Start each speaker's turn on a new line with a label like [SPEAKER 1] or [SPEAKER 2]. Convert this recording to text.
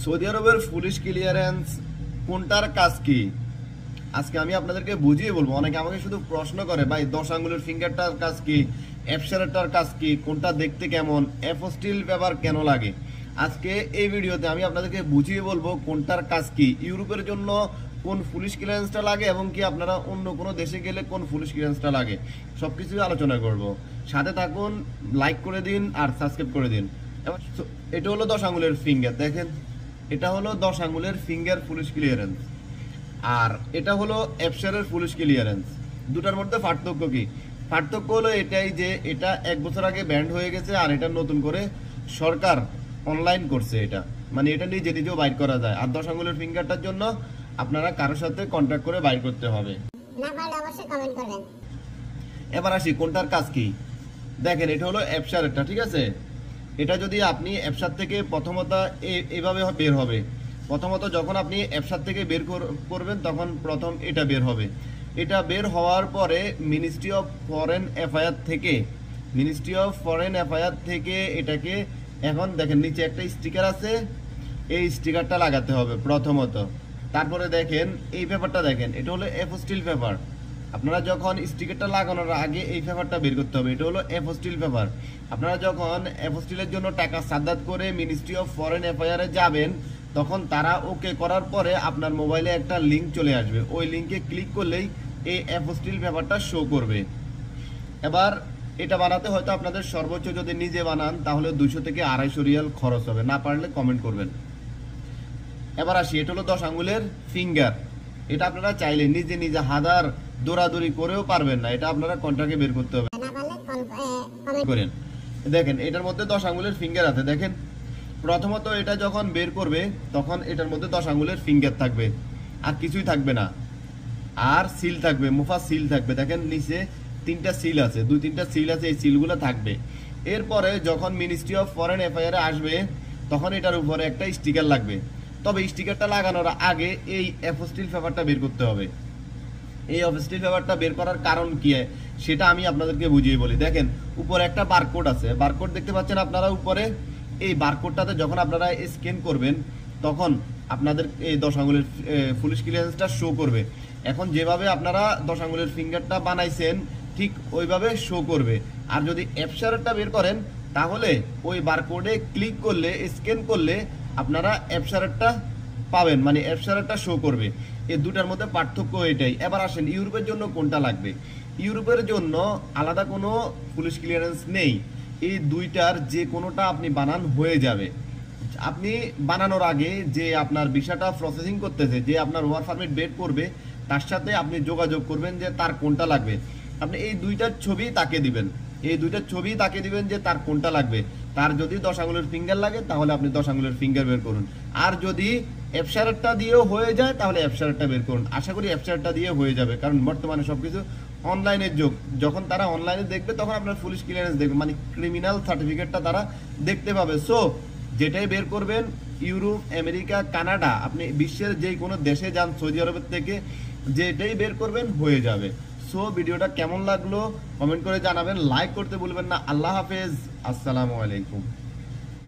[SPEAKER 1] Saudi আরবের police clearance কোনটার কাজ কি আজকে আমি আপনাদেরকে বুঝিয়ে বলবো। অনেকে আমাকে শুধু প্রশ্ন করে, ভাই 10 আঙ্গুলের ফিঙ্গারটার কাজ কি, অ্যাপসারেরটার কাজ কি, কোনটা দেখতে কেমন, অ্যাপোস্টিল পেপার কেন লাগে। আজকে এই ভিডিওতে আমি আপনাদেরকে বুঝিয়ে বলবো কোনটার কাজ কি, ইউরোপের জন্য কোন পুলিশ ক্লিয়ারেন্সটা লাগে এবং কি আপনারা অন্য কোনো দেশে গেলে কোন পুলিশ ক্লিয়ারেন্সটা লাগে, সবকিছুই আলোচনা করব। সাথে থাকুন, লাইক করে দিন আর সাবস্ক্রাইব করে দিন। এবার এটা হলো 10 আঙ্গুলের ফিঙ্গার, দেখেন এটা হলো 10 আঙ্গুলের ফিঙ্গার পুলিশ ক্লিয়ারেন্স, আর এটা হলো অ্যাপসারের পুলিশ ক্লিয়ারেন্স। দুটার মধ্যে পার্থক্য কি? পার্থক্য হলো এটাই যে এটা 1 বছর আগে ব্যান্ড হয়ে গেছে, আর এটা নতুন করে সরকার অনলাইন করছে। এটা মানে এটা নিজে নিজেও বাইর করা যায়। আর 10 আঙ্গুলের ফিঙ্গারটার জন্য আপনারা কারোর সাথে কন্ট্যাক্ট করে বাইর করতে হবে।
[SPEAKER 2] না পারলে অবশ্যই কমেন্ট করবেন।
[SPEAKER 1] এবার আসি কোনটার কাজ কি। দেখেন এটা হলো অ্যাপসারেরটা, ঠিক আছে। এটা যদি আপনি অ্যাপসার থেকে প্রথমত এইভাবে বের হবে। প্রথমত যখন আপনি অ্যাপসার থেকে বের করবেন তখন প্রথম এটা বের হবে। এটা বের হওয়ার পরে মিনিস্ট্রি অফ ফরেন অ্যাফেয়ার থেকে এটাকে এখন দেখেন নিচে একটা স্টিকার আছে, এই স্টিকারটা লাগাতে হবে প্রথমত। তারপরে দেখেন এই পেপারটা, দেখেন এটা হলো অ্যাপোস্টিল পেপার। আপনারা যখন স্টিকারটা লাগানোর আগে এই পেপারটা বের করতে হবে, এটা হলো অ্যাপোস্টিল পেপার। আপনারা যখন অ্যাপোস্টিলের জন্য টাকা সাদ্দাত করে মিনিস্ট্রি অফ ফরেন অ্যাফেয়ারে যাবেন, তখন তারা ওকে করার পরে আপনার মোবাইলে একটা লিঙ্ক চলে আসবে। ওই লিঙ্কে ক্লিক করলেই এই অ্যাপোস্টিল পেপারটা শো করবে। এবার এটা বানাতে হয়তো আপনাদের সর্বোচ্চ যদি নিজে বানান তাহলে 200 থেকে 250 রিয়াল খরচ হবে, না পারলে কমেন্ট করবেন। এবার আসি, এটা হলো 10 আঙ্গুলের ফিঙ্গার। এটা আপনারা চাইলে নিজে নিজে হাজার দৌড়াদৌড়ি করেও পারবেন না, এটা আপনারা কন্ট্রাক্টে বের করতে হবে।
[SPEAKER 2] না পারলে কমেন্ট
[SPEAKER 1] করেন। দেখেন এটার মধ্যে 10 আঙ্গুলের ফিঙ্গার আছে। দেখেন প্রথমত এটা যখন বের করবে তখন এটার মধ্যে 10 আঙ্গুলের ফিঙ্গার থাকবে, আর কিছুই থাকবে না। আর সিল থাকবে, মুফা সিল থাকবে। দেখেন নিচে 3টা সিল আছে, 2-3টা সিল আছে, এই সিলগুলো থাকবে। এরপরে যখন মিনিস্ট্রি অফ ফরেন অ্যাফেয়ারে আসবে তখন এটার উপরে একটা স্টিকার লাগবে। তবে স্টিকারটা লাগানোর আগে এই অ্যাপোস্টিল পেপারটা বের করতে হবে। এই অ্যাপোস্টিল পেপারটা বের করার কারণ কি সেটা আমি আপনাদেরকে বুঝিয়ে বলি। দেখেন উপরে একটা বারকোড আছে, বারকোড দেখতে পাচ্ছেন আপনারা উপরে। এই বারকোডটাতে যখন আপনারা স্ক্যান করবেন তখন আপনাদের এই 10 আঙ্গুলের পুলিশ ক্লিয়ারেন্সটা শো করবে। এখন যেভাবে আপনারা 10 আঙ্গুলের ফিঙ্গারটা বানাইছেন ঠিক ওইভাবে শো করবে। আর যদি অ্যাপসারেরটা বের করেন তাহলে ওই বারকোডে ক্লিক করলে, স্ক্যান করলে আপনারা অ্যাপসারেরটা পাবেন, মানে অ্যাপসারেরটা শো করবে। এই দুটার মধ্যে পার্থক্য এটাই। এবার আসেন ইউরোপের জন্য কোনটা লাগবে। ইউরোপের জন্য আলাদা কোনো পুলিশ ক্লিয়ারেন্স নেই, এই দুইটার যে কোনোটা আপনি বানান হয়ে যাবে। আপনি বানানোর আগে যে আপনার ভিসাটা প্রসেসিং করতেছে, যে আপনার ওয়ার্ক পারমিট বের করবে, তার সাথে আপনি যোগাযোগ করবেন যে তার কোনটা লাগবে। আপনি এই দুইটার ছবি তাকে দিবেন, এই দুইটার ছবি তাকে দিবেন যে তার কোনটা লাগবে। তার যদি 10 আঙ্গুলের ফিঙ্গার লাগে তাহলে আপনি 10 আঙ্গুলের ফিঙ্গার বের করুন, আর যদি অ্যাপসারেরটা দিয়েও হয়ে যায় তাহলে অ্যাপসারেরটা বের করুন। আশা করি অ্যাপসারেরটা দিয়ে হয়ে যাবে, কারণ বর্তমানে সবকিছু অনলাইনের যুগ। যখন তারা অনলাইনে দেখবে তখন আপনার পুলিশ ক্লিয়ারেন্স দেখবে, মানে ক্রিমিনাল সার্টিফিকেটটা তারা দেখতে পাবে। সো যেটাই বের করবেন, ইউরোপ, আমেরিকা, কানাডা, আপনি বিশ্বের যে কোনো দেশে যান সৌদি আরবের থেকে, যেটাই বের করবেন হয়ে যাবে। সো ভিডিওটা কেমন লাগলো কমেন্ট করে জানাবেন, লাইক করতে ভুলবেন না। আল্লাহ হাফেজ, আসসালামু আলাইকুম।